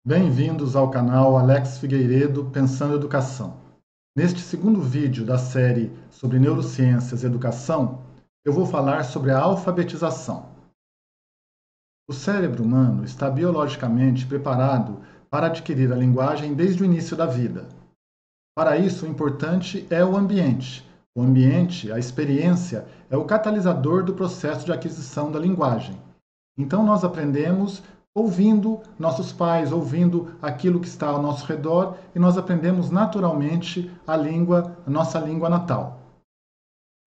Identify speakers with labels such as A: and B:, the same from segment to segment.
A: Bem-vindos ao canal Alex Figueiredo Pensando Educação. Neste segundo vídeo da série sobre neurociências e educação, eu vou falar sobre a alfabetização. O cérebro humano está biologicamente preparado para adquirir a linguagem desde o início da vida. Para isso, o importante é o ambiente. O ambiente, a experiência, é o catalisador do processo de aquisição da linguagem. Então, nós aprendemos ouvindo nossos pais, ouvindo aquilo que está ao nosso redor, e nós aprendemos naturalmente a nossa língua natal.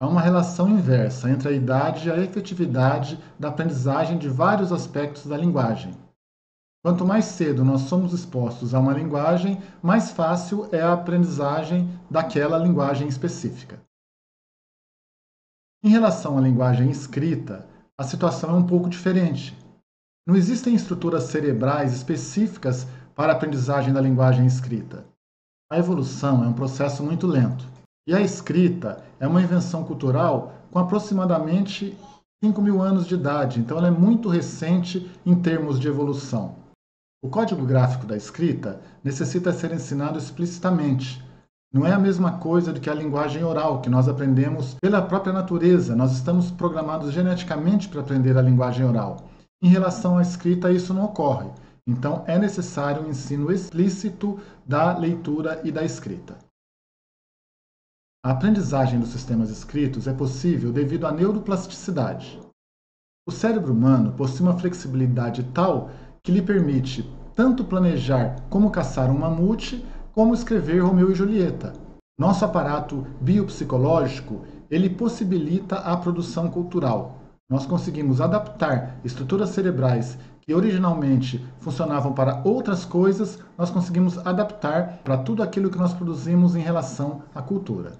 A: Há uma relação inversa entre a idade e a efetividade da aprendizagem de vários aspectos da linguagem. Quanto mais cedo nós somos expostos a uma linguagem, mais fácil é a aprendizagem daquela linguagem específica. Em relação à linguagem escrita, a situação é um pouco diferente. Não existem estruturas cerebrais específicas para a aprendizagem da linguagem escrita. A evolução é um processo muito lento. E a escrita é uma invenção cultural com aproximadamente 5.000 anos de idade, então ela é muito recente em termos de evolução. O código gráfico da escrita necessita ser ensinado explicitamente. Não é a mesma coisa do que a linguagem oral, que nós aprendemos pela própria natureza. Nós estamos programados geneticamente para aprender a linguagem oral. Em relação à escrita, isso não ocorre. Então, é necessário um ensino explícito da leitura e da escrita. A aprendizagem dos sistemas escritos é possível devido à neuroplasticidade. O cérebro humano possui uma flexibilidade tal que lhe permite tanto planejar como caçar um mamute, como escrever Romeu e Julieta. Nosso aparato biopsicológico, ele possibilita a produção cultural. Nós conseguimos adaptar estruturas cerebrais que originalmente funcionavam para outras coisas, nós conseguimos adaptar para tudo aquilo que nós produzimos em relação à cultura.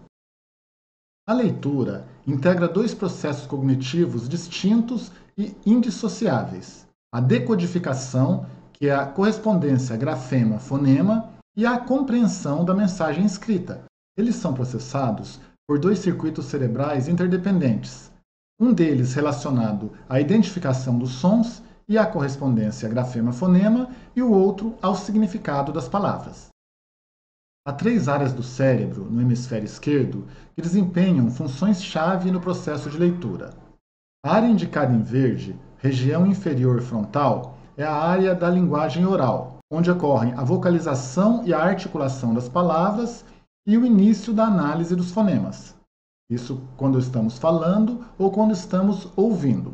A: A leitura integra dois processos cognitivos distintos e indissociáveis: a decodificação, que é a correspondência grafema-fonema, e a compreensão da mensagem escrita. Eles são processados por dois circuitos cerebrais interdependentes. Um deles relacionado à identificação dos sons e à correspondência grafema-fonema, e o outro ao significado das palavras. Há 3 áreas do cérebro, no hemisfério esquerdo, que desempenham funções-chave no processo de leitura. A área indicada em verde, região inferior frontal, é a área da linguagem oral, onde ocorrem a vocalização e a articulação das palavras e o início da análise dos fonemas. Isso quando estamos falando ou quando estamos ouvindo.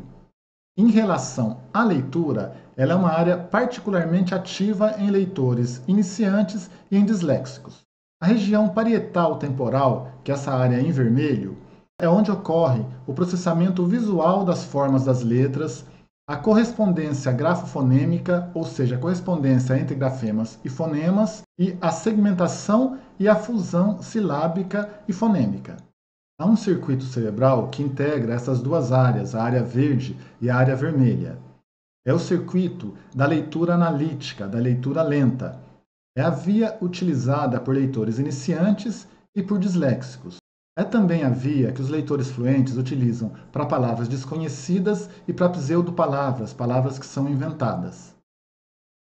A: Em relação à leitura, ela é uma área particularmente ativa em leitores iniciantes e em disléxicos. A região parietal temporal, que é essa área em vermelho, é onde ocorre o processamento visual das formas das letras, a correspondência grafofonêmica, ou seja, a correspondência entre grafemas e fonemas, e a segmentação e a fusão silábica e fonêmica. Há um circuito cerebral que integra essas duas áreas, a área verde e a área vermelha. É o circuito da leitura analítica, da leitura lenta. É a via utilizada por leitores iniciantes e por disléxicos. É também a via que os leitores fluentes utilizam para palavras desconhecidas e para pseudopalavras, palavras que são inventadas.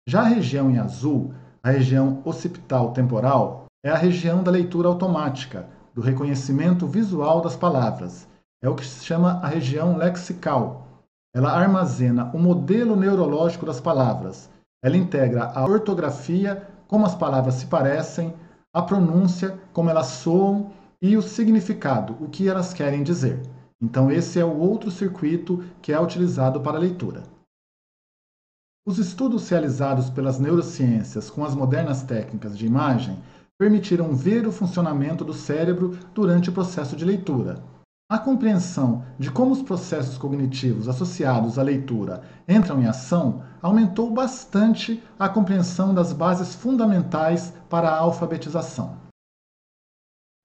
A: Já a região em azul, a região occipital temporal, é a região da leitura automática, do reconhecimento visual das palavras. É o que se chama a região lexical. Ela armazena o modelo neurológico das palavras. Ela integra a ortografia, como as palavras se parecem, a pronúncia, como elas soam, e o significado, o que elas querem dizer. Então esse é o outro circuito que é utilizado para a leitura. Os estudos realizados pelas neurociências com as modernas técnicas de imagem permitiram ver o funcionamento do cérebro durante o processo de leitura. A compreensão de como os processos cognitivos associados à leitura entram em ação aumentou bastante a compreensão das bases fundamentais para a alfabetização.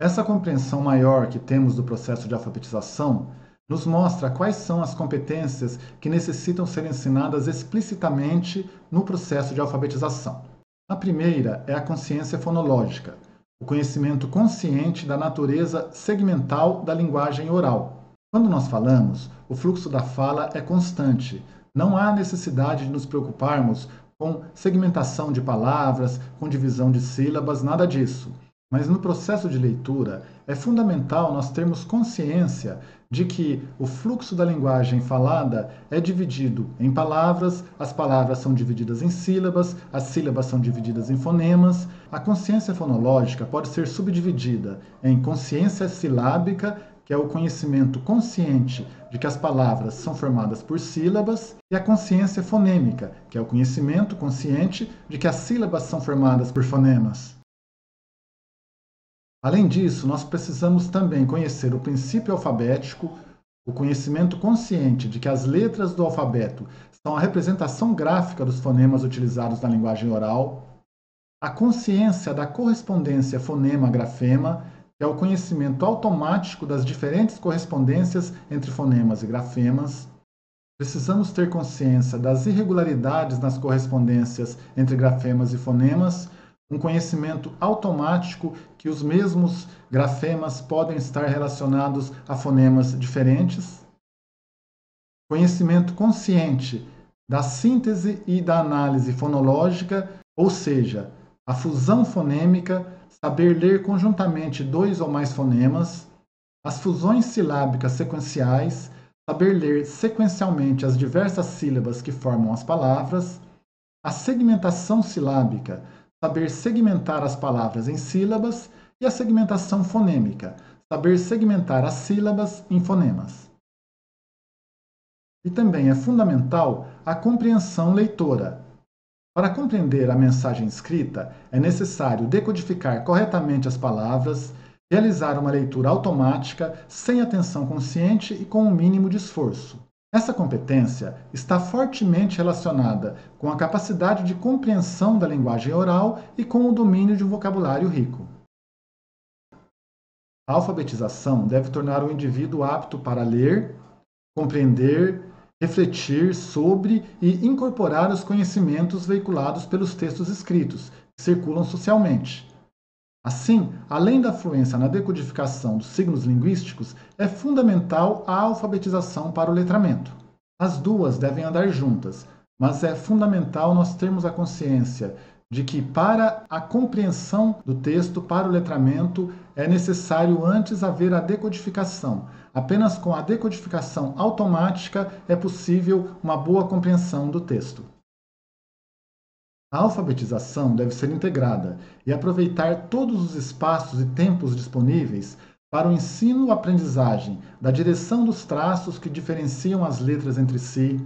A: Essa compreensão maior que temos do processo de alfabetização nos mostra quais são as competências que necessitam ser ensinadas explicitamente no processo de alfabetização. A primeira é a consciência fonológica, o conhecimento consciente da natureza segmental da linguagem oral. Quando nós falamos, o fluxo da fala é constante. Não há necessidade de nos preocuparmos com segmentação de palavras, com divisão de sílabas, nada disso. Mas no processo de leitura, é fundamental nós termos consciência de que o fluxo da linguagem falada é dividido em palavras, as palavras são divididas em sílabas, as sílabas são divididas em fonemas. A consciência fonológica pode ser subdividida em consciência silábica, que é o conhecimento consciente de que as palavras são formadas por sílabas, e a consciência fonêmica, que é o conhecimento consciente de que as sílabas são formadas por fonemas. Além disso, nós precisamos também conhecer o princípio alfabético, o conhecimento consciente de que as letras do alfabeto são a representação gráfica dos fonemas utilizados na linguagem oral, a consciência da correspondência fonema-grafema, que é o conhecimento automático das diferentes correspondências entre fonemas e grafemas. Precisamos ter consciência das irregularidades nas correspondências entre grafemas e fonemas, um conhecimento automático que os mesmos grafemas podem estar relacionados a fonemas diferentes. Conhecimento consciente da síntese e da análise fonológica, ou seja, a fusão fonêmica, saber ler conjuntamente dois ou mais fonemas, as fusões silábicas sequenciais, saber ler sequencialmente as diversas sílabas que formam as palavras, a segmentação silábica, saber segmentar as palavras em sílabas, e a segmentação fonêmica, saber segmentar as sílabas em fonemas. E também é fundamental a compreensão leitora. Para compreender a mensagem escrita, é necessário decodificar corretamente as palavras, realizar uma leitura automática, sem atenção consciente e com o mínimo de esforço. Essa competência está fortemente relacionada com a capacidade de compreensão da linguagem oral e com o domínio de um vocabulário rico. A alfabetização deve tornar o indivíduo apto para ler, compreender, refletir sobre e incorporar os conhecimentos veiculados pelos textos escritos, que circulam socialmente. Assim, além da fluência na decodificação dos signos linguísticos, é fundamental a alfabetização para o letramento. As duas devem andar juntas, mas é fundamental nós termos a consciência de que para a compreensão do texto, para o letramento, é necessário antes haver a decodificação. Apenas com a decodificação automática é possível uma boa compreensão do texto. A alfabetização deve ser integrada e aproveitar todos os espaços e tempos disponíveis para o ensino-aprendizagem da direção dos traços que diferenciam as letras entre si,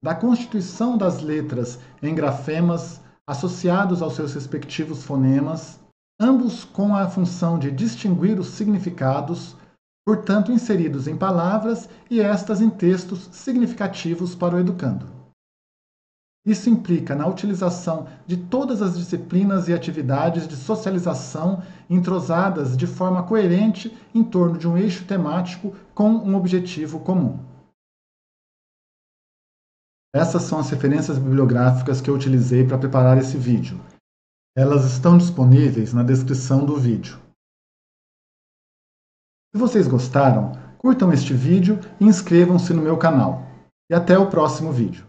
A: da constituição das letras em grafemas associados aos seus respectivos fonemas, ambos com a função de distinguir os significados, portanto inseridos em palavras e estas em textos significativos para o educando. Isso implica na utilização de todas as disciplinas e atividades de socialização entrosadas de forma coerente em torno de um eixo temático com um objetivo comum. Essas são as referências bibliográficas que eu utilizei para preparar esse vídeo. Elas estão disponíveis na descrição do vídeo. Se vocês gostaram, curtam este vídeo e inscrevam-se no meu canal. E até o próximo vídeo.